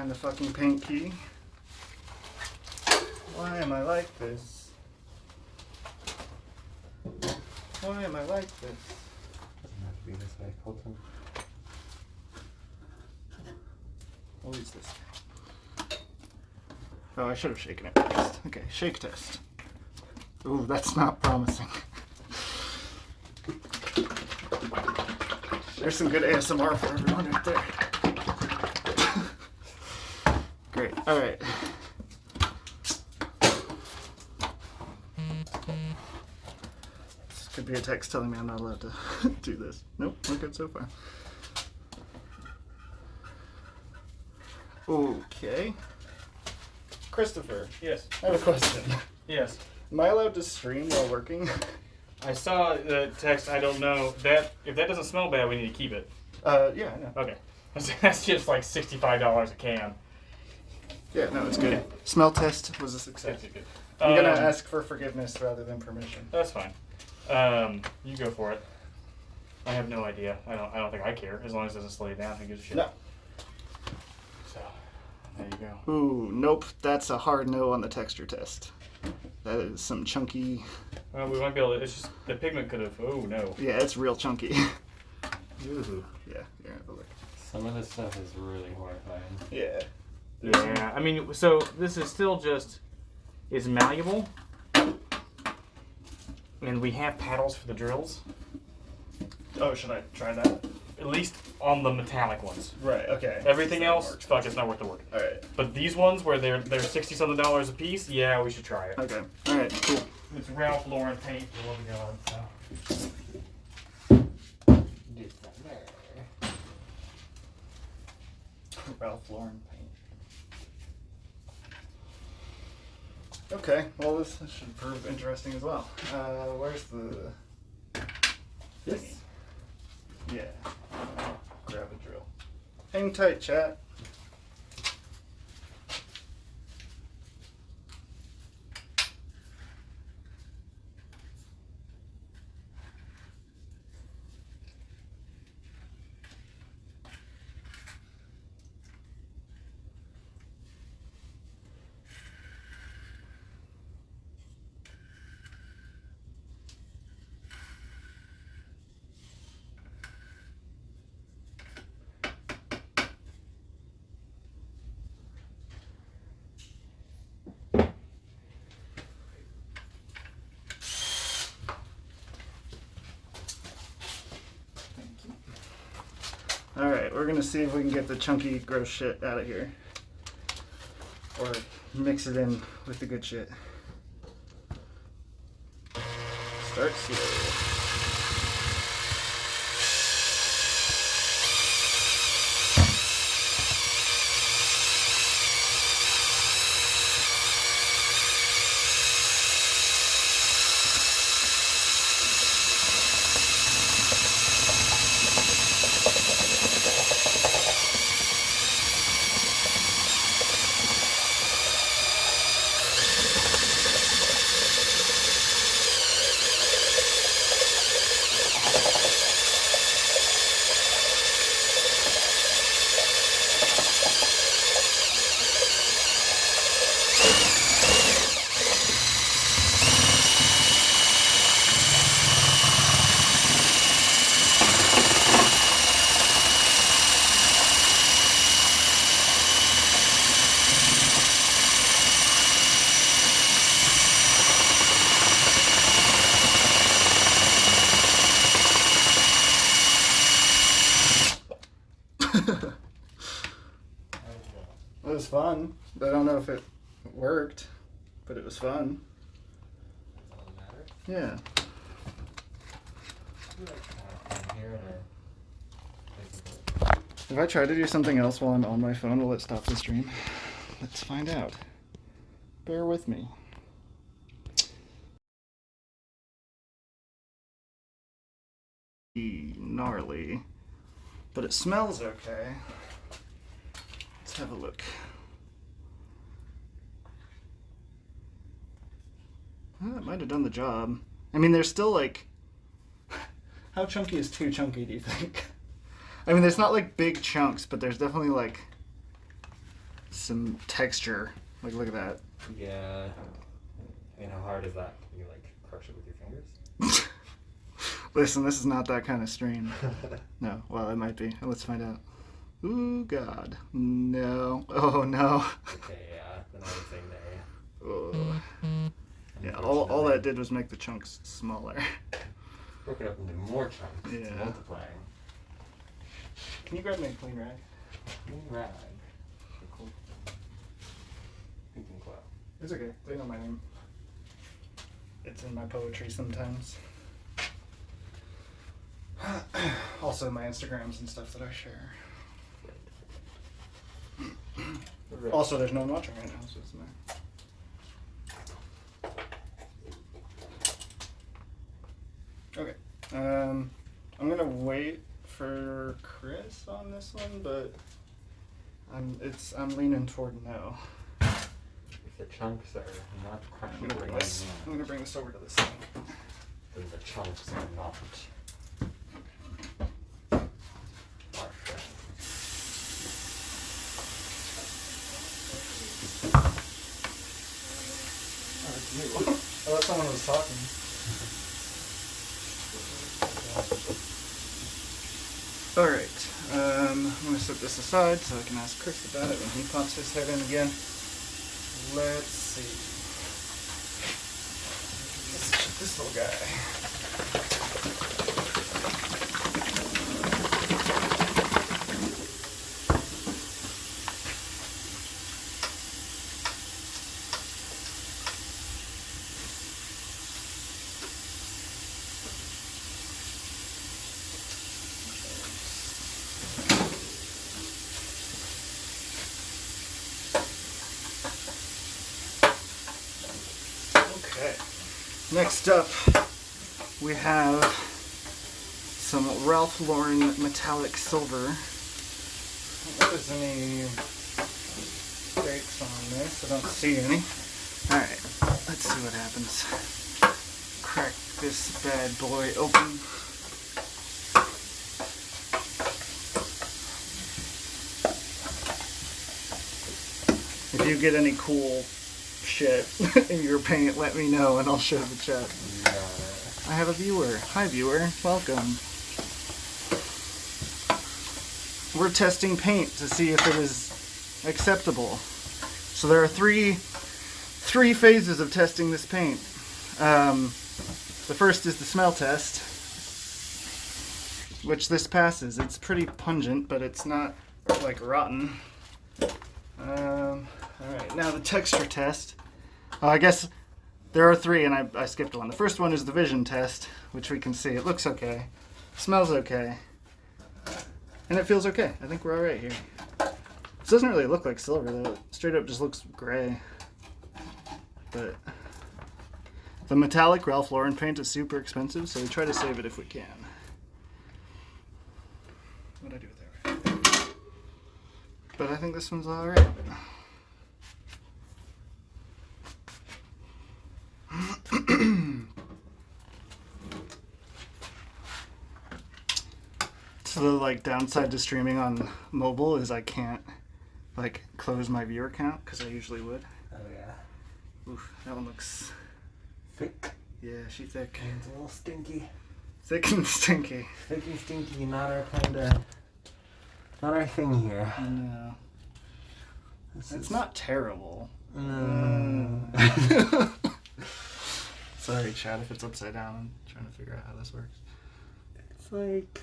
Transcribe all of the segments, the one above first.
find the fucking paint key. Why am I like this? Why am I like this? Doesn't have to be this way, Colton. I'll use this. Oh, I should have shaken it first. Okay, shake test. Ooh, that's not promising. There's some good ASMR for everyone right there. Great. All right. This could be a text telling me I'm not allowed to do this. Nope, we're good so far. Okay. Christopher, Yes. I have a question. Yes. Am I allowed to stream while working? I saw the text. I don't know that if that doesn't smell bad, we need to keep it. Yeah, I know. Okay. That's just like $65 a can. Yeah, no, it's good. Smell test was a success. Good. I'm gonna ask for forgiveness rather than permission. That's fine. You go for it. I have no idea. I don't think I care as long as it doesn't slow you down. Who gives a shit? No. So there you go. Ooh, nope. That's a hard no on the texture test. That is some chunky. Well, we might be able to. It's just the pigment could have. Oh no. Yeah, it's real chunky. Ooh. Yeah, here, have a look. Some of this stuff is really horrifying. Yeah. Yeah. I mean, so this is still just. It's malleable. And we have paddles for the drills. Oh, should I try that? At least on the metallic ones. Right. Okay. Everything That else, works. fuck, it's not worth the work. All right. But these ones where they're $60-something a piece, yeah, we should try it. Okay. All right. Cool. It's Ralph Lauren paint. I love the God, so. Ralph Lauren paint. Okay. Well, this should prove interesting as well. Where's the? This? Yeah. Grab a drill. Hang tight, chat. Alright, we're gonna see if we can get the chunky, gross shit out of here. Or mix it in with the good shit. Start slow. It was fun. I don't know if it worked, but it was fun. Does all matter? Yeah. If I try to do something else while I'm on my phone, will it stop the stream? Let's find out. Bear with me. Gnarly. But it smells okay. Let's have a look. Well, that might have done the job. I mean, there's still like... How chunky is too chunky, do you think? I mean, there's not like big chunks, but there's definitely like some texture. Like, look at that. Yeah. I mean, how hard is that? Can you like crush it with your fingers? Listen, this is not that kind of stream. No, well, it might be. Let's find out. Ooh, God. No. Oh, no. Okay, yeah. Then I would say nay. Oh. Yeah, all that did was make the chunks smaller. Broke it up into more chunks. It's Yeah. multiplying. Can you grab me a clean rag? Rag. Cool. Pink and cloud. It's okay. They know my name. It's in my poetry sometimes. Also my Instagrams and stuff that I share. Right. Also, there's no one watching right now, so it's nice. Okay. I'm gonna wait for Chris on this one, but I'm leaning toward no. If the chunks are not I'm crushing, gonna bring this. I'm gonna bring this over to the sink. then the chunks are not. Oh, it's you. I thought someone was talking. Alright, I'm going to set this aside so I can ask Chris about it when he pops his head in again. Let's see. Let's check this little guy. Okay. Next up, we have some Ralph Lauren metallic silver. I don't know if there's any dates on this. I don't see any. Alright, let's see what happens. Crack this bad boy open. If you get any cool shit in your paint, let me know and I'll show the chat. I have a viewer. Hi viewer, welcome. We're testing paint to see if it is acceptable. So there are three phases of testing this paint. The first is the smell test, which this passes. It's pretty pungent, but it's not like rotten. Alright, now the texture test. I guess there are three and I skipped one. The first one is the vision test, which we can see. It looks okay. Smells okay. And it feels okay. I think we're alright here. This doesn't really look like silver though. It straight up just looks gray. But the metallic Ralph Lauren paint is super expensive, so we try to save it if we can. What'd I do with that? But I think this one's alright. So the like downside to streaming on mobile is I can't like close my viewer count because I usually would. Oh yeah. Oof, that one looks Thick. yeah, she thick. And it's a little stinky. Thick and stinky. Thick and stinky, not our kind of, not our thing here. No. This It's is- not terrible. No. Sorry, Chad, if it's upside down. I'm trying to figure out how this works. It's like,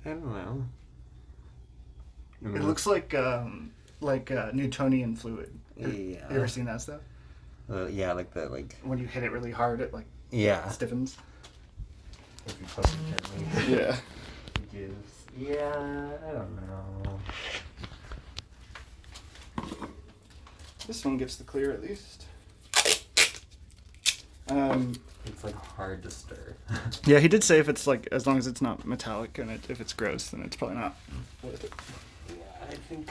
I don't know. It looks like Newtonian fluid. Yeah. You ever seen that stuff? Yeah, like the When you hit it really hard, it like yeah. stiffens. If you push it gently, Yeah. it gives. Yeah, I don't know. This one gets the clear at least. It's like hard to stir. Yeah, he did say if it's like, as long as it's not metallic and if it's gross, then it's probably not worth it. Yeah, I think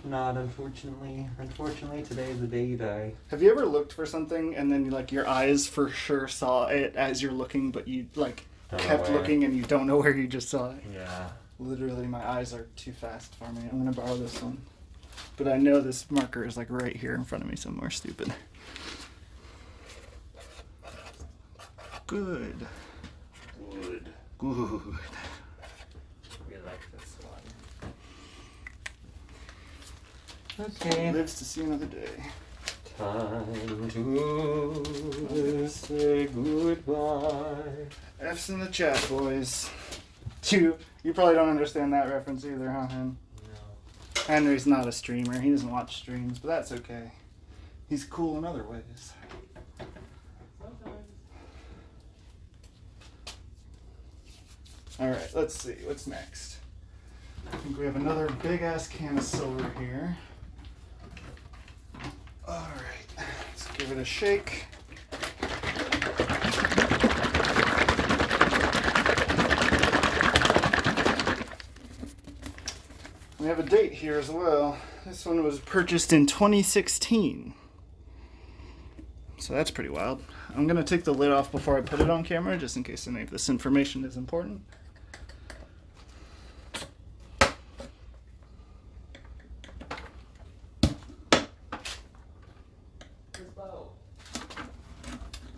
not, unfortunately. Unfortunately, today is the day you die. Have you ever looked for something and then like your eyes for sure saw it as you're looking, but you like kept where. looking and you don't know where you just saw it. Yeah. Literally, my eyes are too fast for me. I'm gonna borrow this one. But I know this marker is like right here in front of me somewhere stupid. Good. Good. Good. We like this one. Okay. Lives to see another day. Time to say goodbye. F's in the chat, boys. You probably don't understand that reference either, huh, Hen? No. Henry's not a streamer. He doesn't watch streams, but that's okay. He's cool in other ways. Alright, let's see. What's next? I think we have another big-ass can of silver here. Alright, let's give it a shake. We have a date here as well. This one was purchased in 2016. So that's pretty wild. I'm going to take the lid off before I put it on camera, just in case any of this information is important.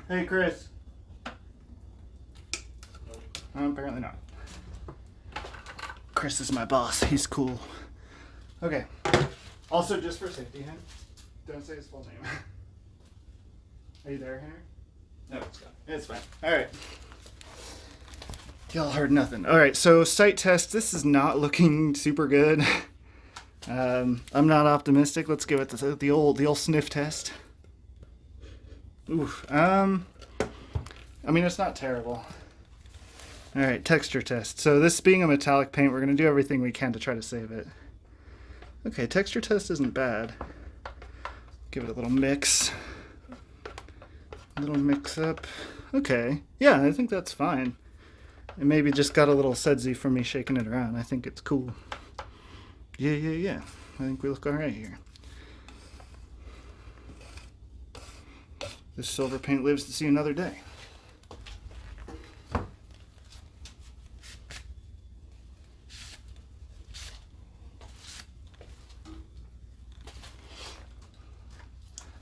Hey, Chris. Apparently not. Chris is my boss. He's cool. Okay. Also, just for safety, Henry, don't say his full name. Are you there, Henry? No, it's gone. It's fine. All right. Y'all heard nothing. All right. So sight test. This is not looking super good. I'm not optimistic. Let's give it the old sniff test. Oof. I mean, it's not terrible. All right, texture test. So this being a metallic paint, we're going to do everything we can to try to save it. Okay, texture test isn't bad. Give it a little mix. A little mix up. Okay. Yeah, I think that's fine. It maybe just got a little sudsy from me shaking it around. I think it's cool. Yeah. I think we look all right here. This silver paint lives to see another day.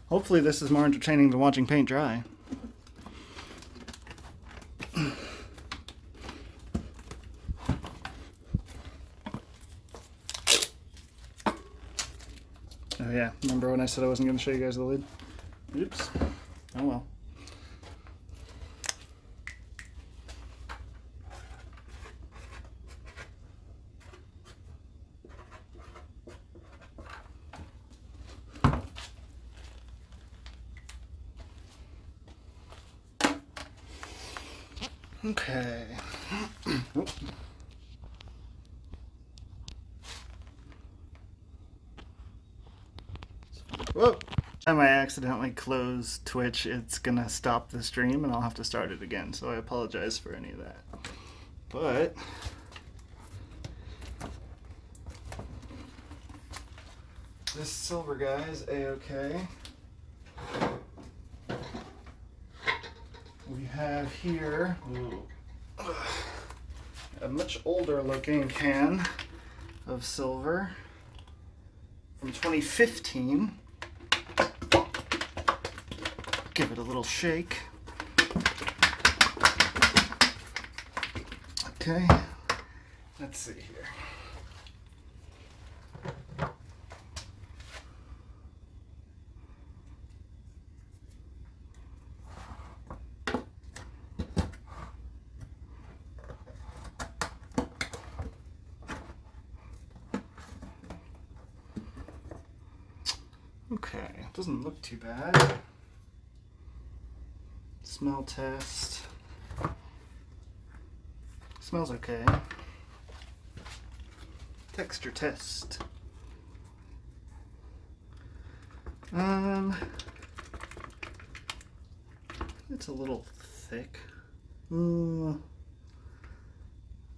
Hopefully this is more entertaining than watching paint dry. Oh yeah, remember when I said I wasn't going to show you guys the lid? Oops. Oh well. Okay. Oop. Whoa! Time I accidentally close Twitch, it's gonna stop the stream and I'll have to start it again, so I apologize for any of that. But this silver guy is A-okay. We have here a much older looking can of silver from 2015. Give it a little shake. Okay, let's see here. Okay, doesn't look too bad. Smell test. Smells okay. Texture test. It's a little thick. That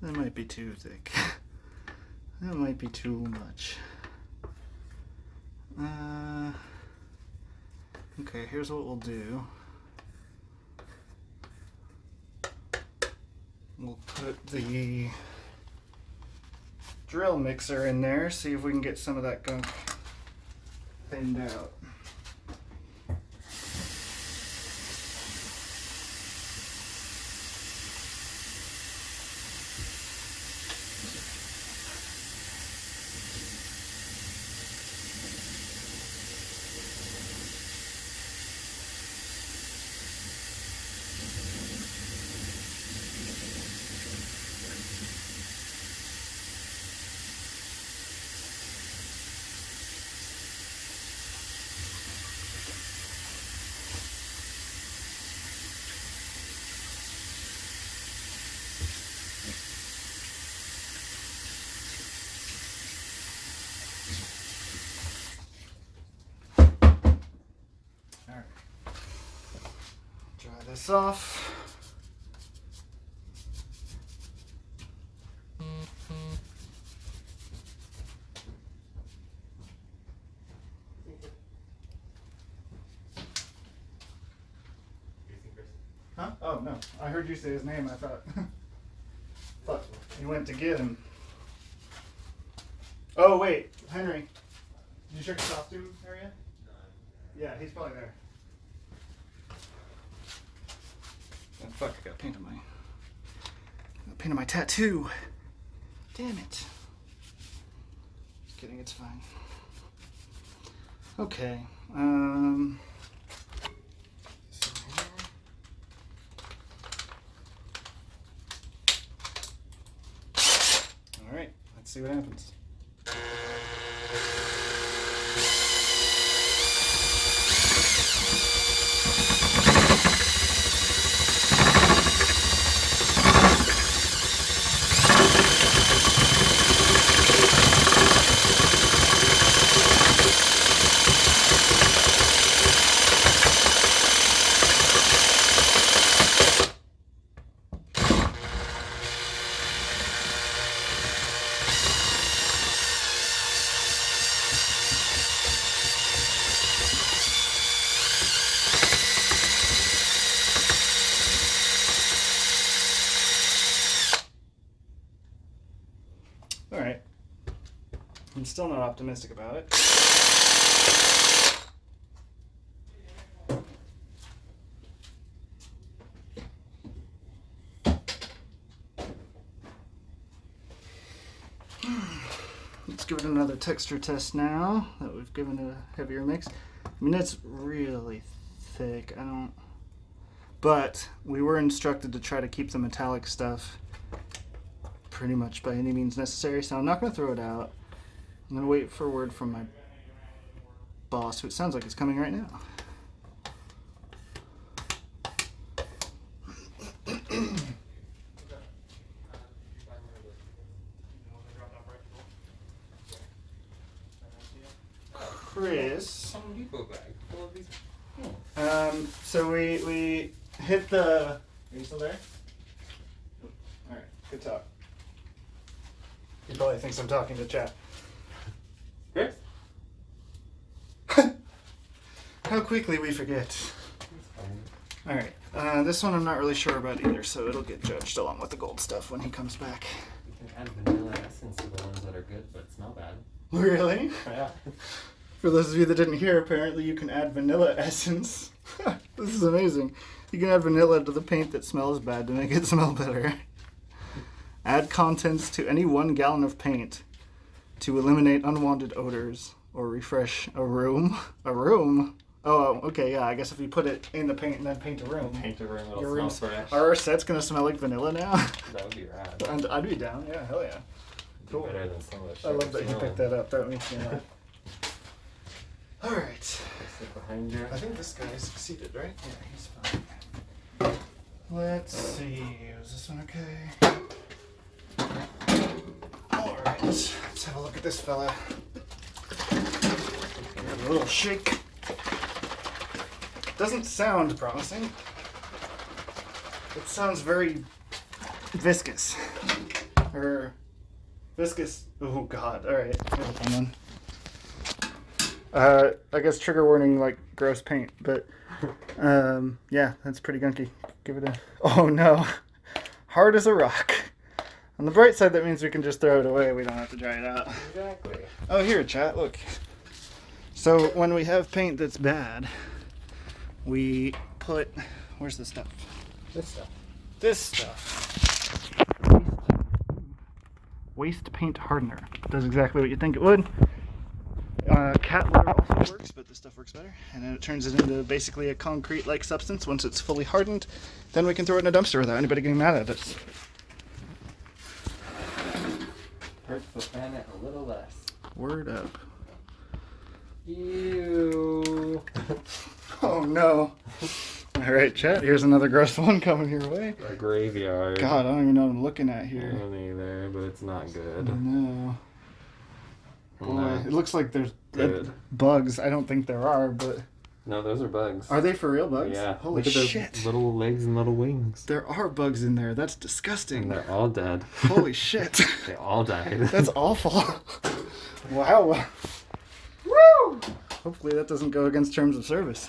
might be too thick. That might be too much. Okay, here's what we'll do. the drill mixer in there, see if we can get some of that gunk thinned out. Dry this off. Huh? Oh no, I heard you say his name. I thought you went to get him. Oh wait, Henry, did you check the costume area? Yeah, he's probably there. Oh, fuck, I got paint on my tattoo. Damn it. Just kidding, it's fine. Okay. All right, let's see what happens. All right. I'm still not optimistic about it. Let's give it another texture test now that we've given it a heavier mix. I mean, it's really thick. But we were instructed to try to keep the metallic stuff pretty much by any means necessary, so I'm not going to throw it out. I'm going to wait for word from my boss, who it sounds like it's coming right now. Chris. So we hit the. Are you still there? All right, good talk. He probably thinks I'm talking to chat. Chris? How quickly we forget. All right, this one I'm not really sure about either, so it'll get judged along with the gold stuff when he comes back. You can add vanilla essence to the ones that are good but smell bad. Really? Yeah. For those of you that didn't hear, apparently you can add vanilla essence. This is amazing. You can add vanilla to the paint that smells bad to make it smell better. Add contents to any 1 gallon of paint to eliminate unwanted odors or refresh a room. A room? Oh, okay, yeah. I guess if you put it in the paint and then paint a room. Paint a room, it'll your smell room's fresh. Our set's gonna smell like vanilla now. That would be rad. And I'd be down. Yeah, hell yeah. Cool. Better than some of the shit I love that you smelling. picked that up. That makes me laugh. All right. Sit behind you. I think this guy succeeded, right? Yeah, he's fine. Let's see. Was this one okay? All right. Let's have a look at this fella. Give it a little shake. Doesn't sound promising. It sounds very viscous. Or viscous. Oh God. All right. Hang on. I guess trigger warning, like gross paint, but yeah, that's pretty gunky. Give it a. Oh no, hard as a rock. On the bright side, that means we can just throw it away. We don't have to dry it out. Exactly. Oh, here, chat, look. So when we have paint that's bad, we put, where's the stuff? This stuff. This stuff. Waste paint hardener. Does exactly what you think it would. Cat litter also works, but this stuff works better. And then it turns it into basically a concrete-like substance. Once it's fully hardened, then we can throw it in a dumpster without anybody getting mad at us. Hurts the planet a little less. Word up. Ew. Oh no. Alright, chat, here's another gross one coming your way. A graveyard. God, I don't even know what I'm looking at I here. don't either, but it's not good. No. Boy, No. it looks like there's Good. bugs. I don't think there are, but... No, those are bugs. Are they for real bugs? Yeah. Holy Look at those shit. little legs and little wings. There are bugs in there. That's And disgusting. they're all dead. Holy shit. They all died. That's awful. Wow. Woo! Hopefully that doesn't go against terms of service.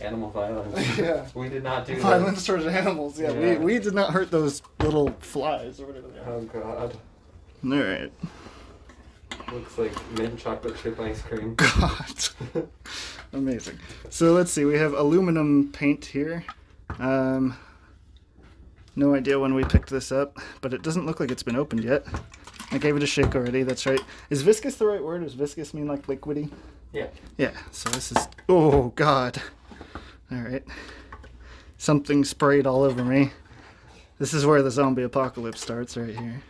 Animal violence. Yeah. We did not do Violence towards animals. Yeah, Yeah. We did not hurt those little flies or whatever they that. are. Oh god. Alright. Looks like mint chocolate chip ice cream. God. Amazing. So let's see. We have aluminum paint here. No idea when we picked this up, but it doesn't look like it's been opened yet. I gave it a shake already. That's right. Is viscous the right word? Does viscous mean like liquidy? Yeah. Yeah. So this is. Oh God. All right. Something sprayed all over me. This is where the zombie apocalypse starts, right here.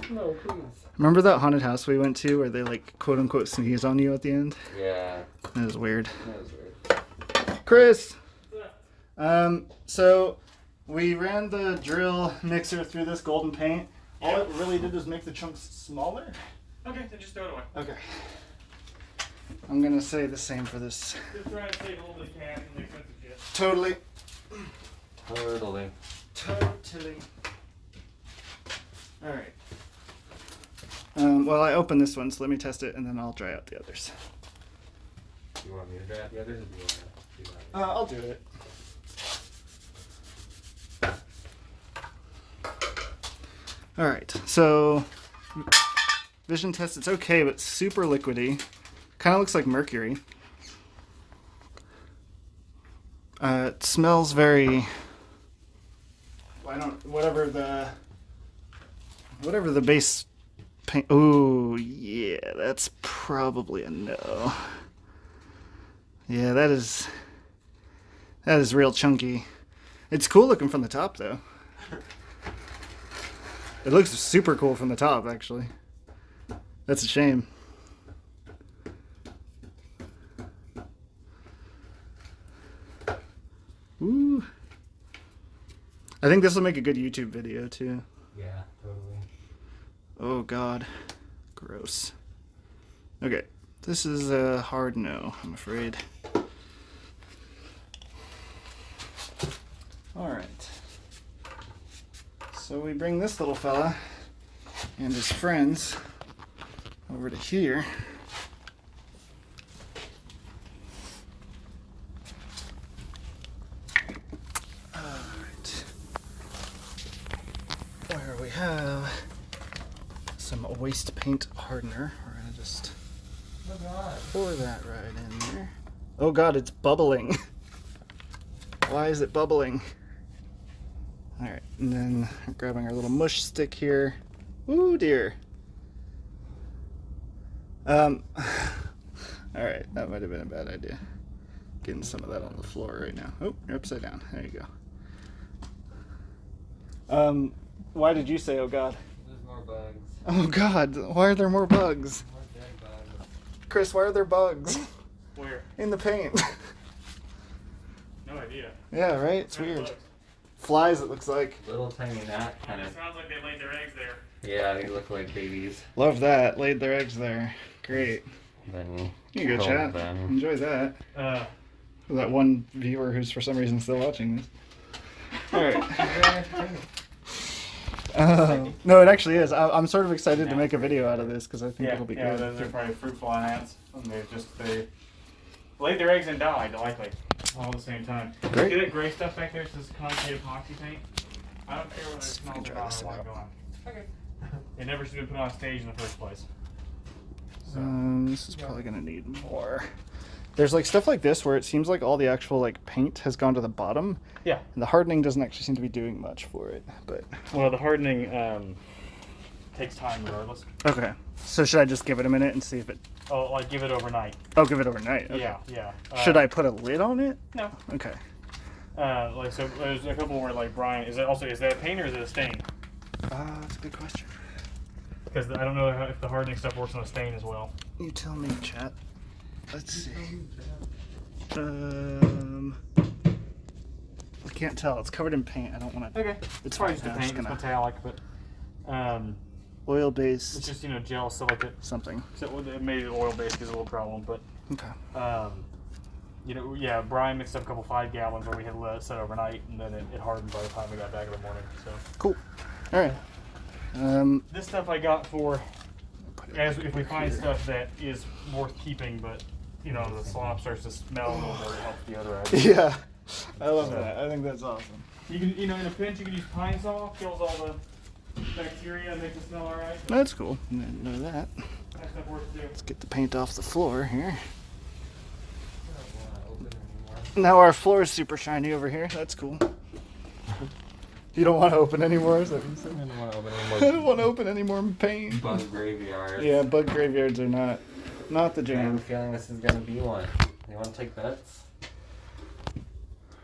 No, please. Remember that haunted house we went to where they like quote unquote sneeze on you at the end? Yeah. That was weird. That was weird. Chris. So we ran the drill mixer through this golden paint. All it really did was make the chunks smaller. Okay, then just throw it away. Okay. I'm gonna say the same for this. Just try to save a little bit of cash and expensive shit. Totally. Totally. Totally. All right. Well, I opened this one, so let me test it, and then I'll dry out the others. Do you want me to dry out the others, or do you want to do that? I'll do it. All right. So, vision test. It's okay, but super liquidy. Kind of looks like mercury. It smells very. I don't. Whatever the base paint. Oh yeah, that's probably a no. Yeah, that is real chunky. It's cool looking from the top though. It looks super cool from the top actually. That's a shame. Ooh. I think this will make a good YouTube video too. Yeah, totally. Oh God. Gross. Okay. This is a hard no, I'm afraid. Alright. So we bring this little fella and his friends over to here. Alright. Where we have some waste paint hardener. We're gonna just Oh god. pour that right in there. Oh God, it's bubbling. Why is it bubbling? Alright, and then grabbing our little mush stick here. Ooh dear. Alright, that might have been a bad idea. Getting some of that on the floor right now. Oh, you're upside down. There you go. Why did you say oh God? There's more bugs. Oh God, why are there more bugs? More dead bugs. Chris, why are there bugs Where? in the paint? No idea. Yeah, right? It's Kinda weird. bugs. Flies, it looks like. Little tiny gnat kind It of. sounds like they laid their eggs there. Yeah, they look like babies. Love that. Laid their eggs there. Great. Then You go, killed chat. them. Enjoy that. Uh, That one viewer who's for some reason still watching this. Alright. No, it actually is. I'm sort of excited to make a video out of this because I think yeah, it'll be yeah, good. they're probably fruit fly ants. And they laid their eggs and died, likely, all at the same time. Great. See that gray stuff back there? It says concave epoxy paint. I don't care whether it smells or try not. this I want out. to go on. Okay. It never should have been put on stage in the first place. So, This is probably gonna need more. There's like stuff like this where it seems like all the actual like paint has gone to the bottom, yeah. and the hardening doesn't actually seem to be doing much for it. But Well, the hardening takes time regardless. okay, so should I just give it a minute and see if it? Oh, like give it overnight. Oh, give it overnight. Okay. Yeah, yeah. Should I put a lid on it? No. Okay. Like so, there's a couple where like Brian is that a paint or is it a stain? That's a good question. Because I don't know if the hardening stuff works on a stain as well. You tell me, chat. Let's see. I can't tell. It's covered in paint. I don't want to. Okay. It's probably fine. just a I'm paint. just It's gonna- metallic, but Oil-based. it's just gel stuff like that. Something. So maybe the oil based is a little problem, but Okay. yeah. Brian mixed up a couple 5 gallons where we had let it set overnight, and then it hardened by the time we got back in the morning. So Cool. All right. this stuff I got for Put it as if we over find here. stuff that is worth keeping, but the slop starts to smell a little bit. It helps the other end. Yeah, I love that. I think that's awesome. You can, in a pinch, you can use pine saw, kills all the bacteria, and makes it smell alright. That's cool. I didn't know that. That stuff works too. Let's get the paint off the floor here. I don't want to open anymore. Now our floor is super shiny over here. That's cool. You don't want to open anymore, is that what you I said? don't want to open I anymore. don't want to open any more paint. Bug graveyard. Yeah, bug graveyards are not the I have a jam. feeling this is gonna be one. You want to take bets?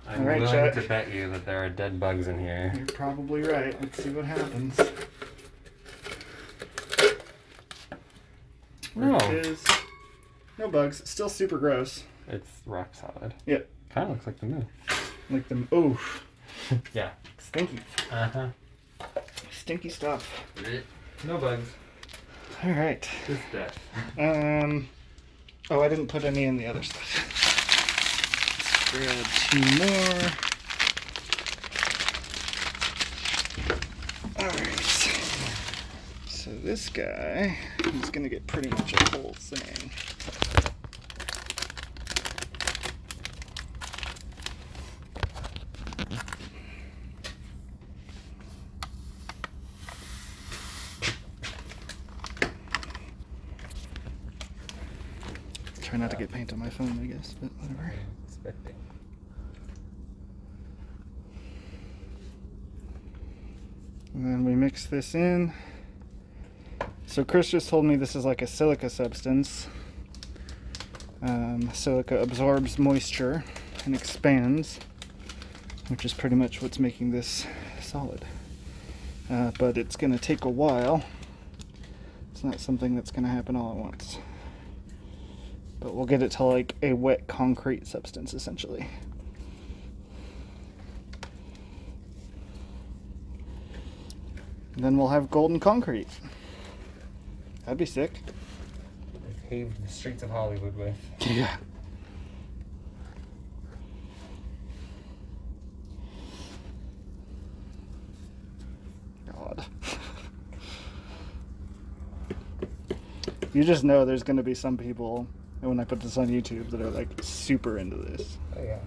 I'm All right, willing Chuck. to bet you that there are dead bugs in here. You're probably right. Let's see what happens. No, There it is. No bugs. Still super gross. it's rock solid. Yep. Kind of looks like the moon. Like them. Oh, Yeah. stinky. Uh huh. Stinky stuff. No bugs. All right. Just death. Oh, I didn't put any in the other stuff. Let's grab 2 more. Alright. So this guy is going to get pretty much a whole thing. Try not to get paint on my phone, I guess, but whatever. Expecting. And then we mix this in. So Chris just told me this is like a silica substance. Silica absorbs moisture and expands, which is pretty much what's making this solid. But it's going to take a while. It's not something that's going to happen all at once. But we'll get it to like a wet concrete substance, essentially. And then we'll have golden concrete. That'd be sick. They paved the streets of Hollywood with. Yeah. God. You just know there's going to be some people, and when I put this on YouTube, that are like super into this. Oh yeah.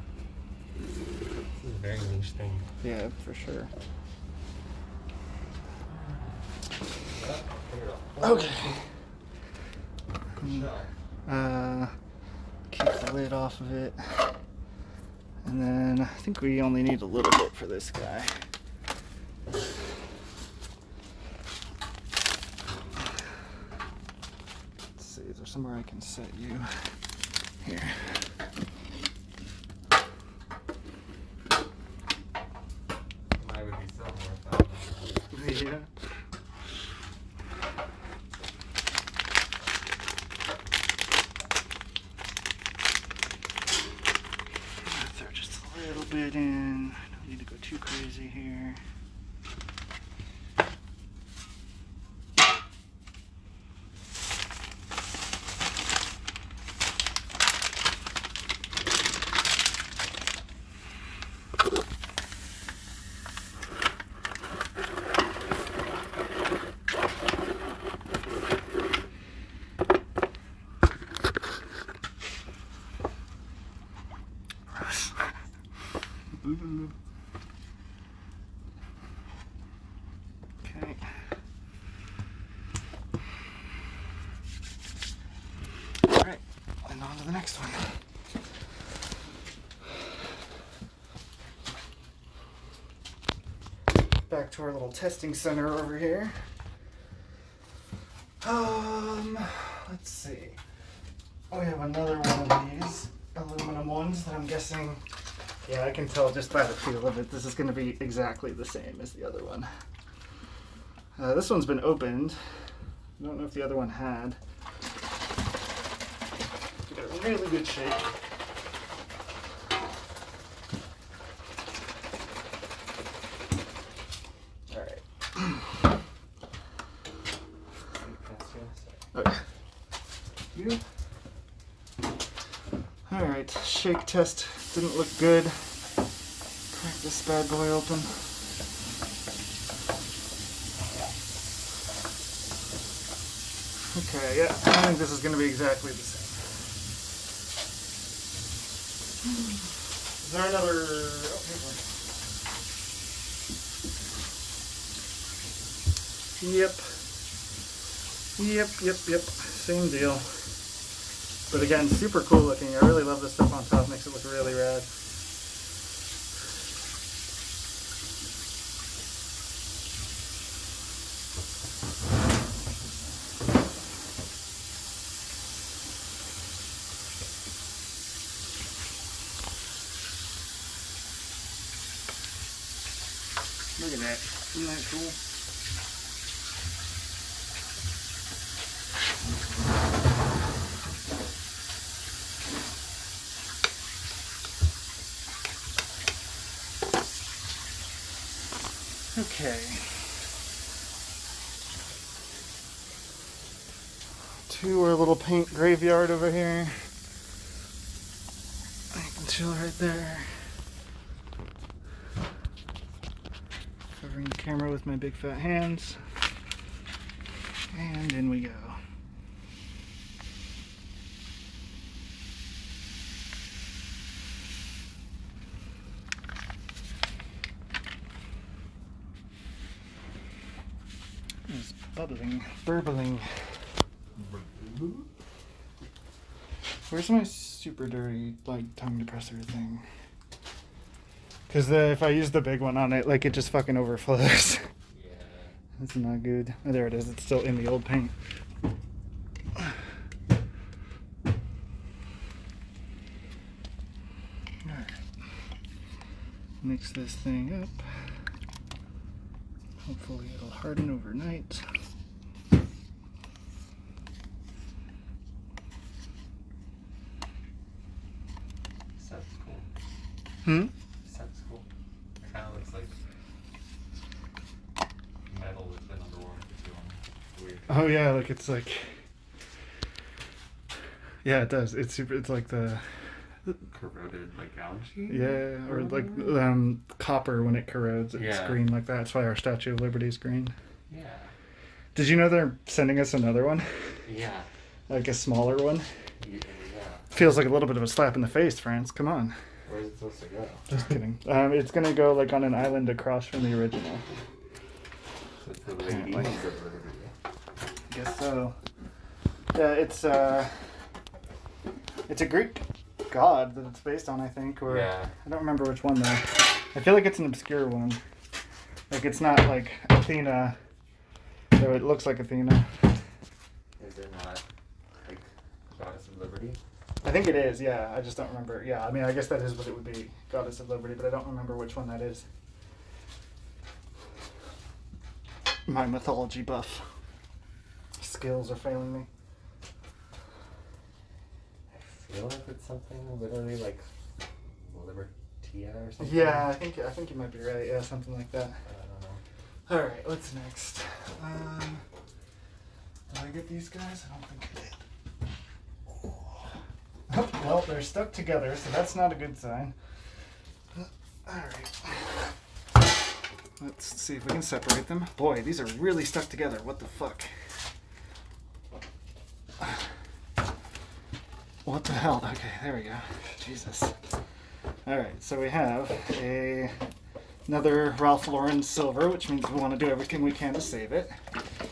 This is a very niche thing. Yeah, for sure. Okay. Keep the lid off of it. And then I think we only need a little bit for this guy. Let's see, is there somewhere I can set you? Here. I would be so worth Yeah. Throw just a little bit in. I don't need to go too crazy here. And on to the next one. Back to our little testing center over here. Let's see. We have another one of these aluminum ones that I'm guessing, yeah, I can tell just by the feel of it, this is going to be exactly the same as the other one. This one's been opened. I don't know if the other one had. It's got a really good shape. Okay. You. Alright, shake test didn't look good. Crack this bad boy open. Okay, yeah, I think this is going to be exactly the same. Is there another... Oh, here's one. Yep. Same deal. But again, super cool looking. I really love this stuff on top. Makes it look really rad. Look at that. Isn't that cool? Okay. To our little paint graveyard over here. I can chill right there. Covering the camera with my big fat hands. And in we go. It's burbling. Where's my super dirty tongue depressor thing? Because if I use the big one on it, it just fucking overflows. Yeah. That's not good. Oh, there it is. It's still in the old paint. Alright. Mix this thing up. Hopefully it'll harden overnight. That's cool. Hmm? That's cool. It kind of looks like metal that's been underwater for too long. Weird. Oh yeah, it's like... Yeah, it does. It's super, it's like the... Corroded algae? Yeah, or copper when it corrodes, it's Yeah. green like that. That's why our Statue of Liberty is green. Yeah. Did you know they're sending us another one? Yeah. Like a smaller one? Yeah. Feels like a little bit of a slap in the face, France. Come on. Where's it supposed to go? Just kidding. It's gonna go on an island across from the original. So it's the Apparently. ladies of Liberty. I guess so. Yeah, it's a Greek god that it's based on, I think, or Yeah. I don't remember which one though. I feel like it's an obscure one. It's not like Athena, though it looks like Athena. Is it not Goddess of Liberty? I think it is, yeah. I just don't remember. Yeah, I mean, I guess that is what it would be, Goddess of Liberty, but I don't remember which one that is. My mythology buff skills are failing me. I feel like it's something literally like Libertia or something. Yeah, I think you might be right. Yeah, something like that. I don't know. All right, what's next? Did I get these guys? I don't think I did. Oh, well, they're stuck together, so that's not a good sign. All right. Let's see if we can separate them. Boy, these are really stuck together. What the fuck? What the hell? Okay, there we go. Jesus. All right, so we have another Ralph Lauren silver, which means we want to do everything we can to save it,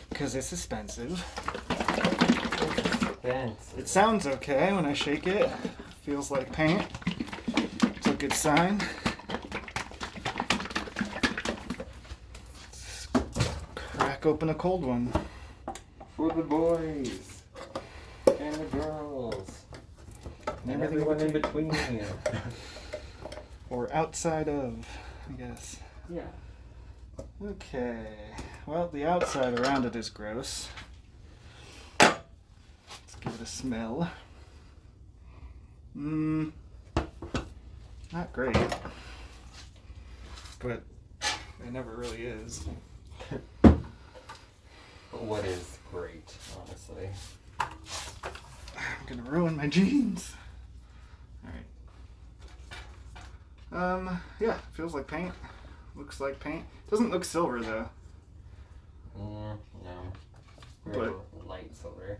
because it's expensive. bent. It sounds okay when I shake it. Feels like paint. It's a good sign. Let's crack open a cold one. For the boys and the girls and Everything everyone in between. Or outside of, I guess. Yeah. Okay. Well, the outside around it is gross. Let's give it a smell. Not great. But it never really is. But what is great, honestly? I'm gonna ruin my jeans. Alright. Yeah, feels like paint. Looks like paint. Doesn't look silver though. No. But Light silver.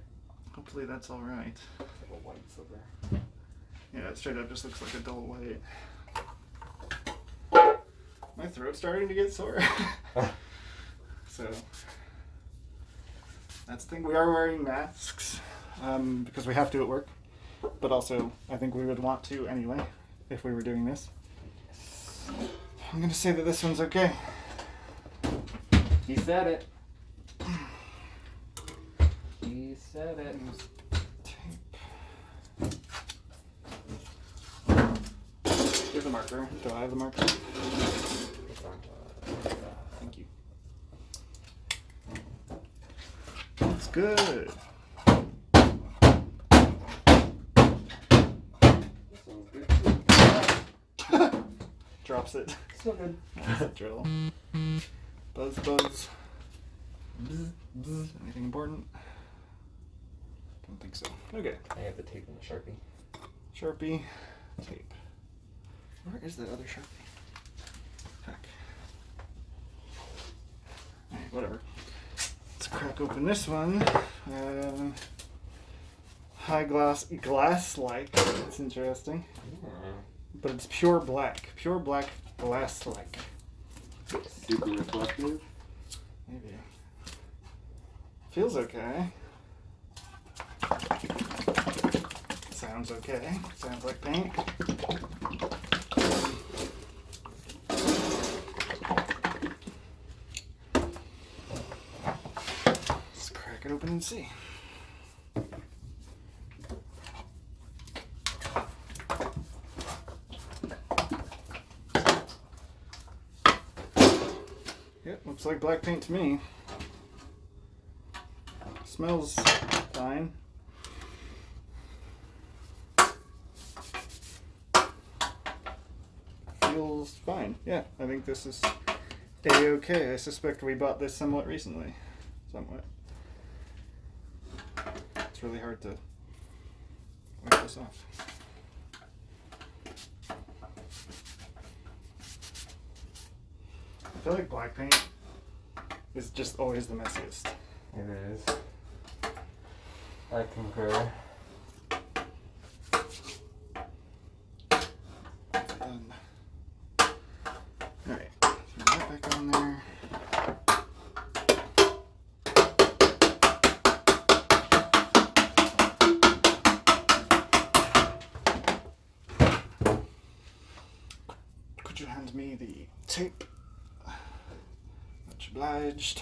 hopefully that's alright. Like a white silver. Yeah, it straight up just looks like a dull white. My throat's starting to get sore. So that's the thing. We are wearing masks because we have to at work. But also, I think we would want to anyway if we were doing this. I'm gonna say that this one's okay. He said it. He said it. Tape. Here's the marker. Do I have the marker? Thank you. That's good. This one's good too. Drops it. So good. That's a drill. Buzz, buzz. Bzz, bzz. Anything important? Don't think so. Okay. I have the tape and the Sharpie. Sharpie. Tape. Where is that other Sharpie? Heck. Alright, whatever. Let's crack open this one. High glass-like. That's interesting. Yeah. But it's pure black. Pure black glass-like. Super reflective. Maybe. Feels okay. Sounds okay. Sounds like paint. Let's crack it open and see. Yep, looks like black paint to me. Smells fine. Feels fine. Yeah, I think this is A-okay. I suspect we bought this somewhat recently. Somewhat. It's really hard to wipe this off. I feel like black paint is just always the messiest. It is. I concur. Done. Alright, throw that back on there. Could you hand me the tape? Much obliged.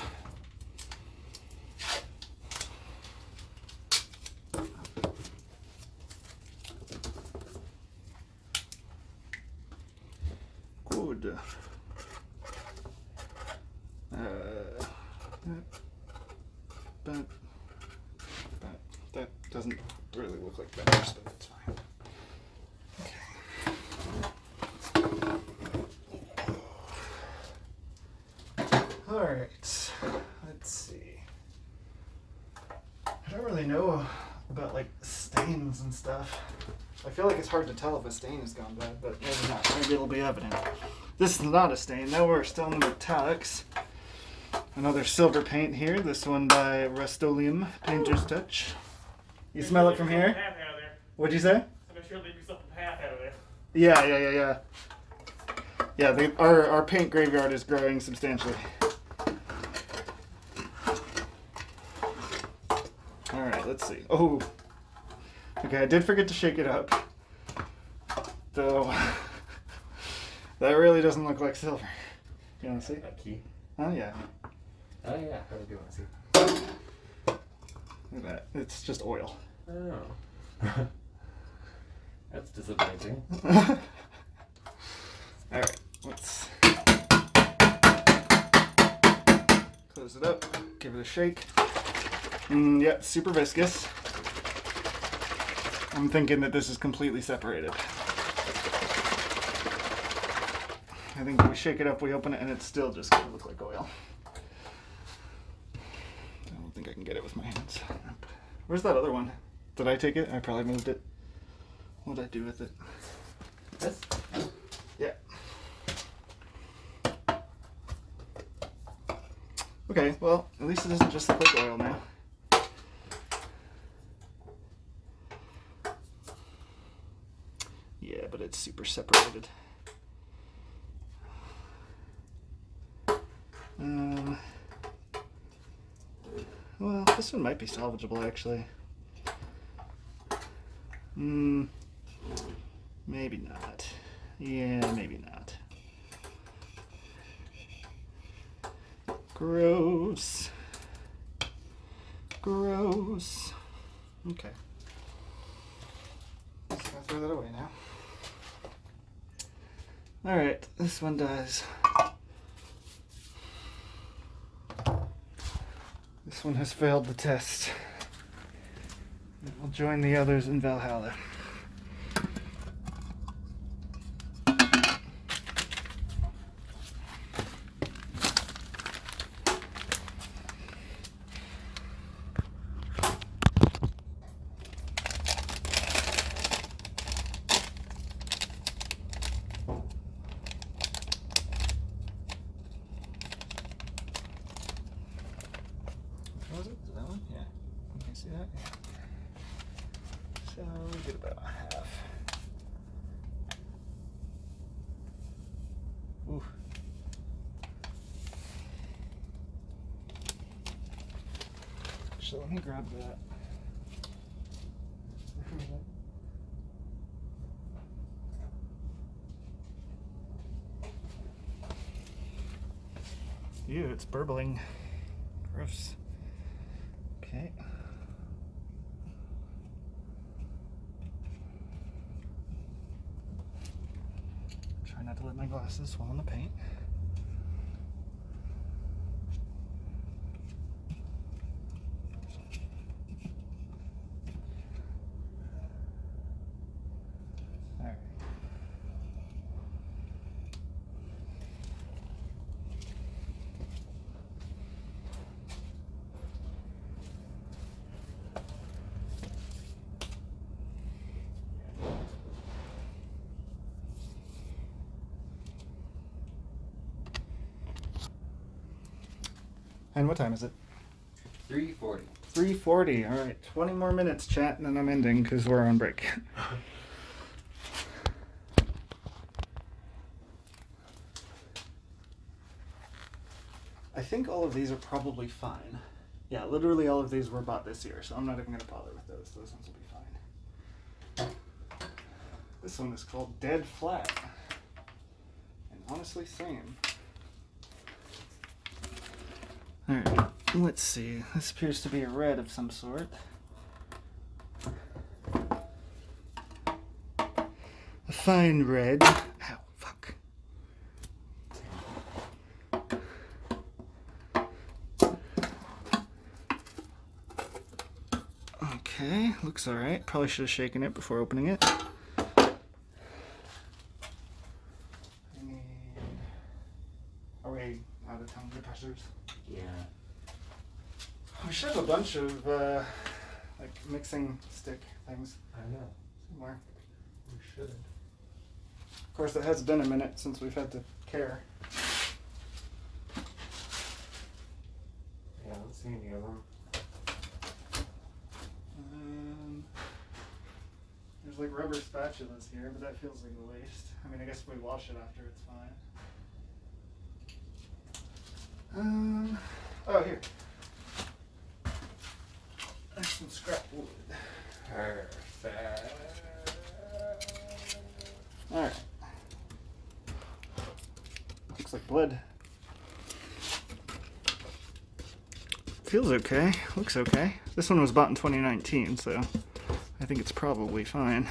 Good. But that doesn't really look like that, but it's fine. Okay. Alright, let's see. I don't really know about like stains and stuff. I feel like it's hard to tell if a stain has gone bad, but maybe not. Maybe it'll be evident. This is not a stain. Now we're still in the metallics. Another silver paint here. This one by Rust-Oleum Painter's Touch. You smell it from here? What'd you say? Make sure to leave yourself a path out of there. Yeah. Yeah, our paint graveyard is growing substantially. Alright, let's see. Oh, Okay, I did forget to shake it up. Though, that really doesn't look like silver. You want to see? A key? Oh, yeah. Oh, yeah. I do want to see. Look at that. It's just oil. Oh. That's disappointing. Alright, let's close it up, give it a shake. Yeah, super viscous. I'm thinking that this is completely separated. I think if we shake it up, we open it, and it's still just going to look like oil. I don't think I can get it with my hands. Where's that other one? Did I take it? I probably moved it. What did I do with it? This? Yeah. Okay, well, at least it doesn't just look like oil now. Yeah, but it's super separated. Well, this one might be salvageable, actually. Maybe not. Yeah, maybe not. Gross. Gross. Okay. Just gonna throw that away now. Alright, this one dies. This one has failed the test. It will join the others in Valhalla. Was it? Is that one? Yeah. Can you see that? Yeah. So we did about half. Ooh. So let me grab that. Ew, it's burbling. Gross. Okay. Try not to let my glasses swallow in the paint. All right. And what time is it? 3:40. 3:40. All right, 20 more minutes, chat, and then I'm ending because we're on break. I think all of these are probably fine. Yeah, literally all of these were bought this year, so I'm not even going to bother with those. Those ones will be fine. This one is called Dead Flat. And honestly, same. Alright, let's see. This appears to be a red of some sort. A fine red. Ow, fuck. Okay, looks alright. Probably should have shaken it before opening it. Are we out of time depressors? Yeah. We should have a bunch of like mixing stick things I know. somewhere. We should. Of course, it has been a minute since we've had to care. Yeah, I don't see any of them. There's like rubber spatulas here, but that feels like a waste. I mean, I guess if we wash it after, it's fine. Oh, here. There's some scrap wood. Perfect. Alright. Looks like blood. Feels okay. Looks okay. This one was bought in 2019, so I think it's probably fine.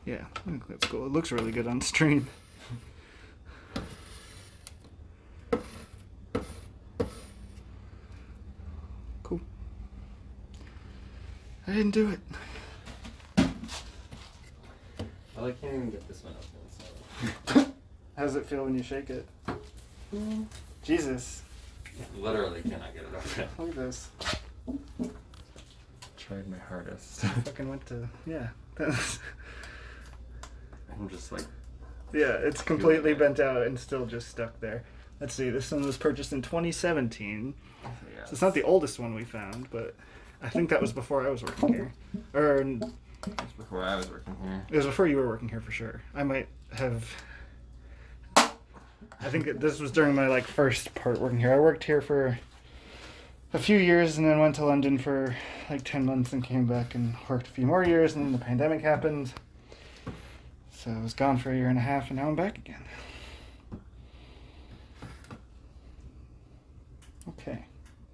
Yeah, I think that's cool. It looks really good on stream. Cool. I didn't do it. Well, I can't even get this one open, so. How does it feel when you shake it? Jesus. Literally cannot get it open. Look at this. Tried my hardest. Fucking went to, yeah. I'm just like. Yeah, it's completely bent out and still just stuck there. Let's see, this one was purchased in 2017. Yeah. So it's not the oldest one we found, but I think that was before I was working here. Or It was before I was working here. it was before you were working here for sure. I might have. I think this was during my first part working here. I worked here for a few years and then went to London for 10 months and came back and worked a few more years, and then the pandemic happened. So I was gone for a year and a half and now I'm back again. Okay.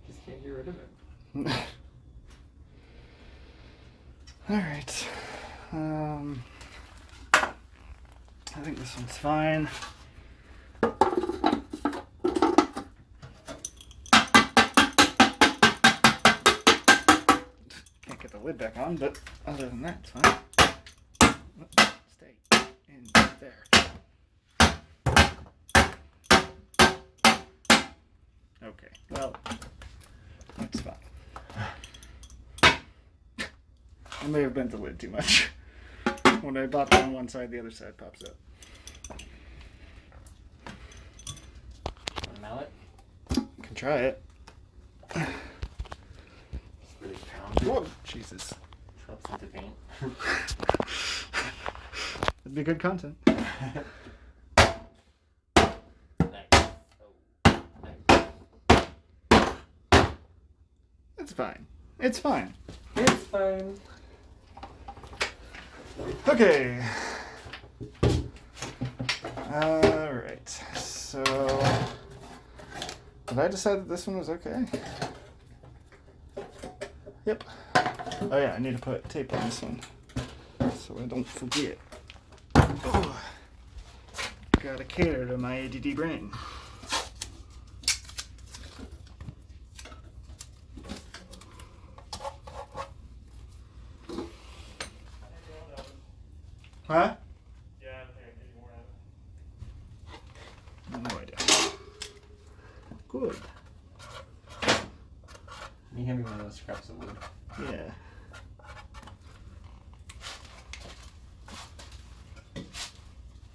Just can't get rid of it. Alright. I think this one's fine. Can't get the lid back on, but other than that, it's fine. Stay in there. Okay, well, that's fine. I may have bent the lid too much. When I pop it on one side, the other side pops up. Want a mallet? You can try it. Just really pound it. Whoa, Jesus. Chops into paint. That'd be good content. It's fine. It's fine. It's fine. Okay. Alright. So, did I decide that this one was okay? Yep. Oh yeah, I need to put tape on this one so I don't forget. Oh. Gotta cater to my ADD brain. Huh? Yeah, I don't think I can get any more out of it. No idea. Good. Can you hand me one of those scraps of wood? Yeah.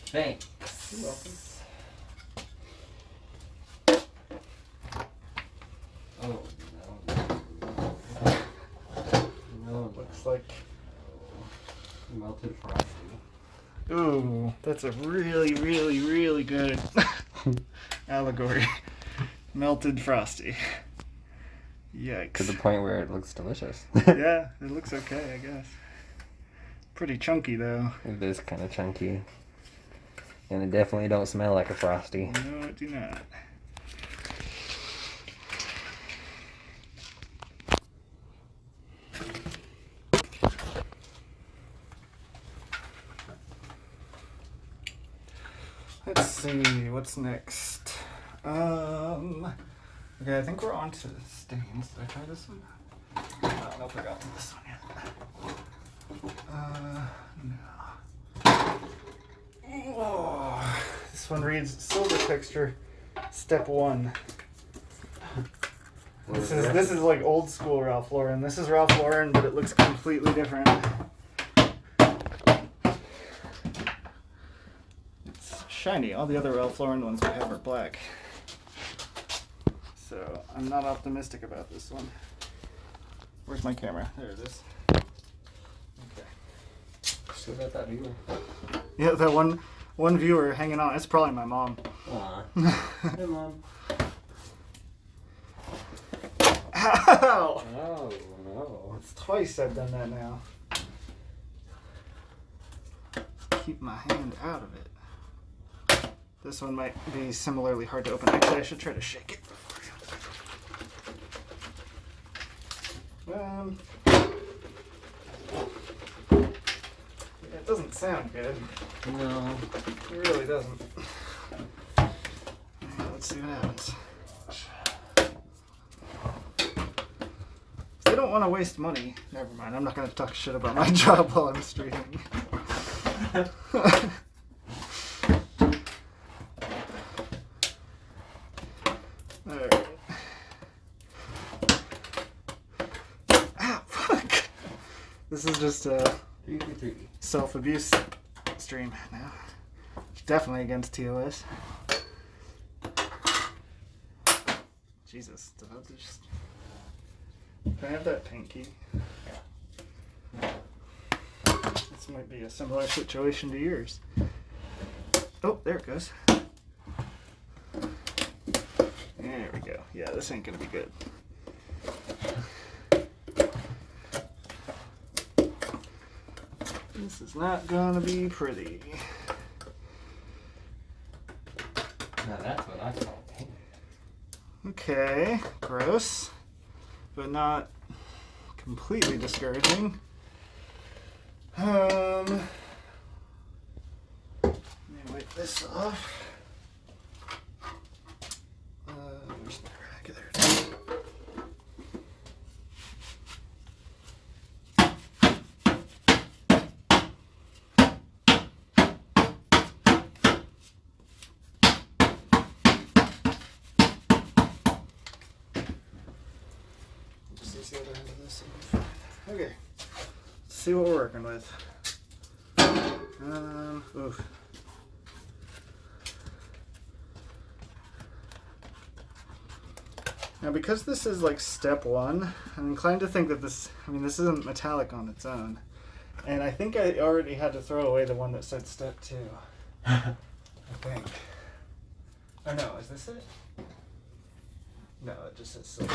Thanks. You're welcome. Oh, no. No, Looks like. Melted frosty. Ooh, that's a really, really, really good allegory. Melted frosty. Yikes. To the point where it looks delicious. Yeah, it looks okay, I guess. Pretty chunky though. It is kind of chunky. And it definitely don't smell like a frosty. No, it do not. Let's see, what's next? Okay, I think we're on to stains. Did I try this one? Nope, I got to this one yet. No. Oh, this one reads silver texture, step 1. This is like old school Ralph Lauren. This is Ralph Lauren, but it looks completely different. It's shiny. All the other Ralph Lauren ones we have are black. So I'm not optimistic about this one. Where's my camera? There it is. Okay. Still got that viewer. Yeah, that one viewer hanging on. It's probably my mom. Aw. Hey, Mom. Ow! Ow! Oh no. It's twice I've done that now. Keep my hand out of it. This one might be similarly hard to open. Actually, I should try to shake it. It doesn't sound good. No. It really doesn't. Let's see what happens. If they don't want to waste money, never mind. I'm not going to talk shit about my job while I'm streaming. Alright. Ah, fuck! This is just a 3 self-abuse stream now. Definitely against TOS. Jesus, did I just... Can I have that paint key? Yeah. This might be a similar situation to yours. Oh, there it goes. There we go. Yeah, this ain't gonna be good. This is not gonna be pretty. Now that's what I call paint. Okay, gross, but not completely discouraging. Let me wipe this off. Where's my rag? There it is. Just use the other end of this. Okay, let's see what we're working with. Oof. Now, because this is like step one, I'm inclined to think that this isn't metallic on its own. And I think I already had to throw away the one that said step two. I think. Oh no, is this it? No, it just says silver.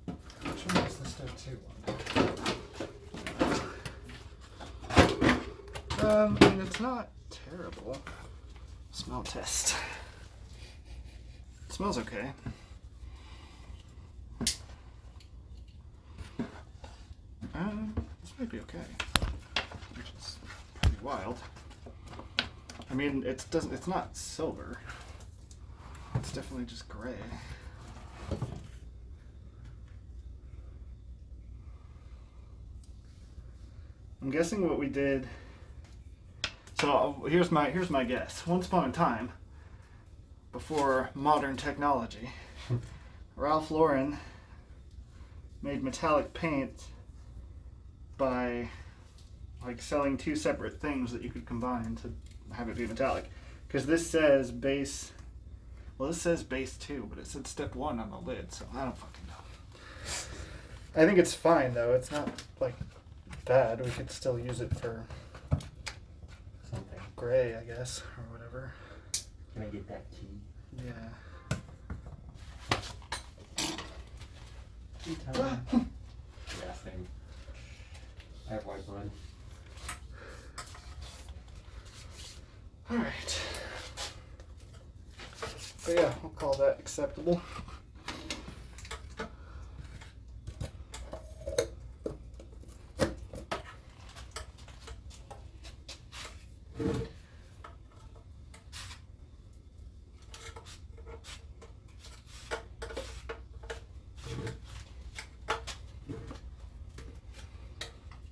Which one is the step two one? I mean, it's not terrible. Smell test. It smells okay. This might be okay. Which is pretty wild. I mean, it's not silver. It's definitely just gray. I'm guessing what we did. So here's my guess. Once upon a time, before modern technology, Ralph Lauren made metallic paint by like selling two separate things that you could combine to have it be metallic. Because this says base. Well, this says base 2, but it said step 1 on the lid, so I don't fucking know. I think it's fine though. It's not like bad. We could still use it for Something. gray, I guess, or whatever. Can I get that key? Yeah. Key time. Yeah, same. I have white blood. All right. So yeah, we'll call that acceptable.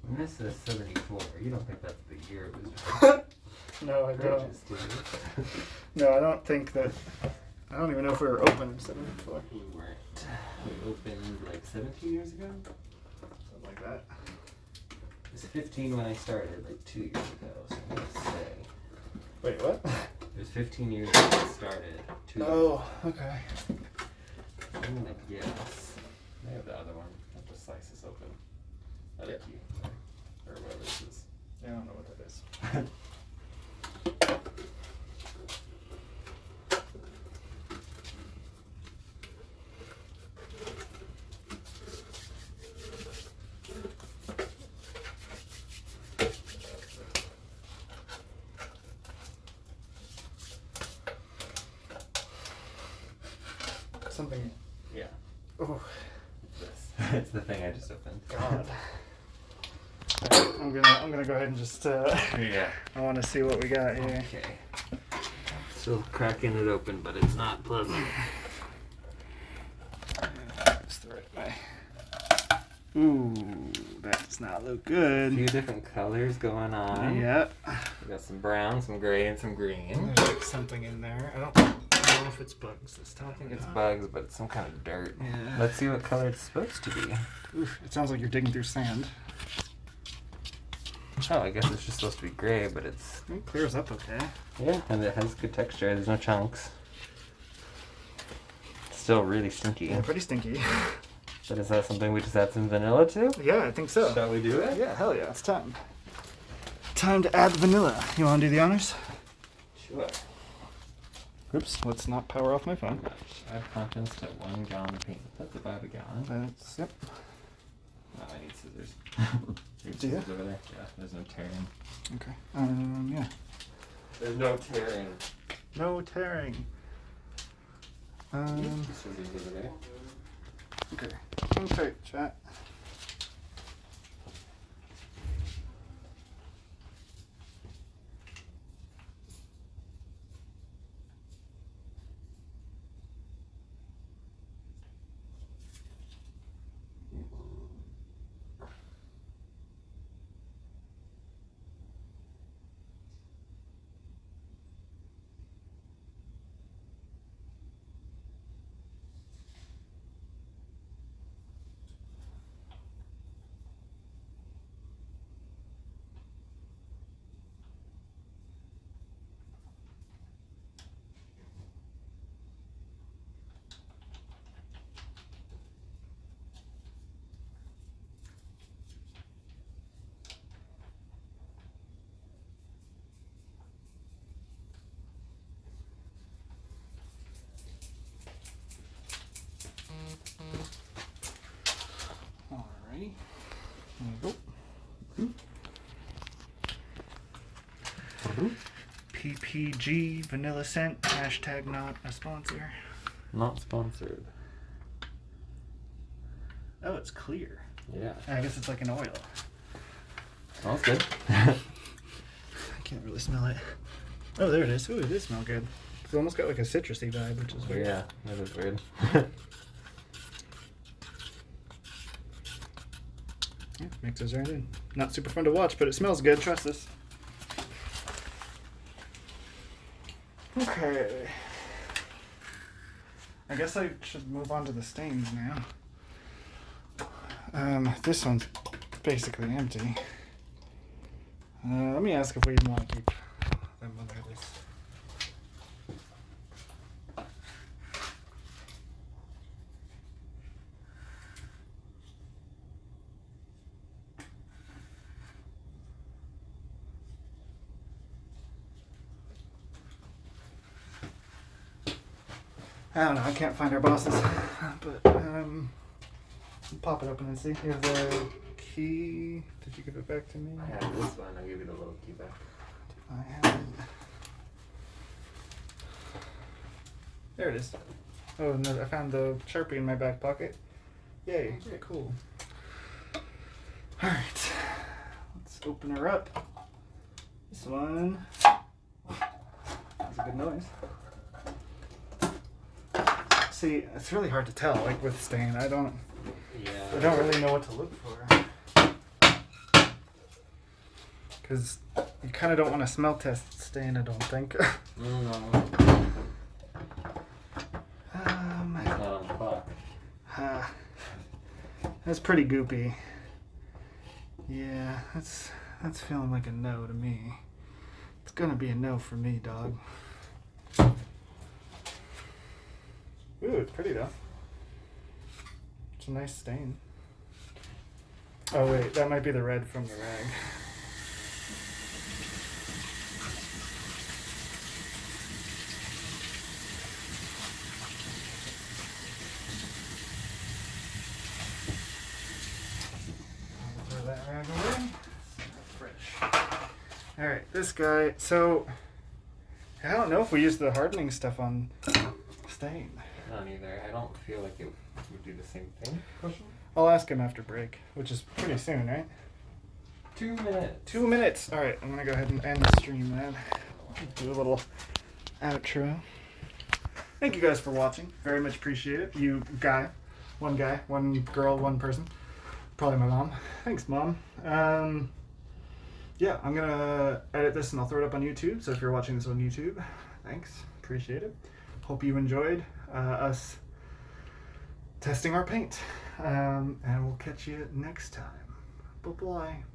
When this says 74, you don't think that's the year it was No, I don't. purchased, do you? No, I don't think that. I don't even know if we were open in 74. We weren't. We opened like 17 years ago? Something like that. It was 15 when I started, like 2 years ago, so I'm gonna say. Wait, what? It was 15 years when I started. 2 years ago. Oh, okay. I'm gonna guess. I have the other one. I have to slice this open. That Yeah. key. Or whatever this is. Yeah, I don't know what that is. It's the thing I just opened. God. Alright, I'm gonna go ahead and just Yeah. I want to see what we got here. Okay. Still cracking it open, but it's not pleasant. That's the right way. Ooh, that does not look A good. few different colors going on. Yep. We got some brown, some gray, and some green. There's like something in there. I don't know if it's bugs this time. I think it's bugs, but it's some kind of dirt. Yeah. Let's see what color it's supposed to be. Oof, it sounds like you're digging through sand. Oh, I guess it's just supposed to be gray, but it's... It clears up okay. Yeah, and it has good texture. There's no chunks. Still really stinky. Yeah, pretty stinky. But is that something we just add some vanilla to? Yeah, I think so. Shall we do it? Yeah, hell yeah, it's time. Time to add vanilla. You want to do the honors? Sure. Oops, let's not power off my phone. Add contents to 1 gallon of paint. That's about a gallon. That's, yep. Oh, I need scissors. There's Do you? scissors over there. Yeah, there's no tearing. Okay. Yeah. There's no tearing. No tearing. Scissors over there. Okay. Okay, chat. Alrighty. There we go. PPG vanilla scent. Hashtag not a sponsor. Not sponsored. Oh, it's clear. Yeah. I guess it's like an oil. Smells good. I can't really smell it. Oh, there it is. Ooh, it does smell good. It's almost got like a citrusy vibe, which is weird. Yeah, that is weird. Yeah, mixes right in. Not super fun to watch, but it smells good. Trust us. Okay. I guess I should move on to the stains now. This one's basically empty. Let me ask if we even want to keep them others. I don't know, I can't find our bosses. But, pop it open and see. You have the key. Did you give it back to me? I have this one. I'll give you the little key back. I have it. There it is. Oh, no, I found the Sharpie in my back pocket. Yay, okay, cool. Alright, let's open her up. This one. That's a good noise. See, it's really hard to tell, like with stain. I don't really know what to look for. Because you kind of don't want to smell test stain, I don't think. No. It's not on the clock. That's pretty goopy. Yeah, that's feeling like a no to me. It's gonna be a no for me, dog. Ooh, it's pretty though. It's a nice stain. Oh wait, that might be the red from the rag. Throw that rag away. Fresh. Alright, this guy, so I don't know if we use the hardening stuff on stain. Not either. I don't feel like it would do the same thing. I'll ask him after break, which is pretty soon, right? 2 minutes. 2 minutes. All right, I'm gonna go ahead and end the stream then. Do a little outro. Thank you guys for watching. Very much appreciate it. You guy, one girl, one person. Probably my mom. Thanks, Mom. Yeah, I'm gonna edit this and I'll throw it up on YouTube. So if you're watching this on YouTube, thanks. Appreciate it. Hope you enjoyed us testing our paint. And we'll catch you next time. Bye-bye.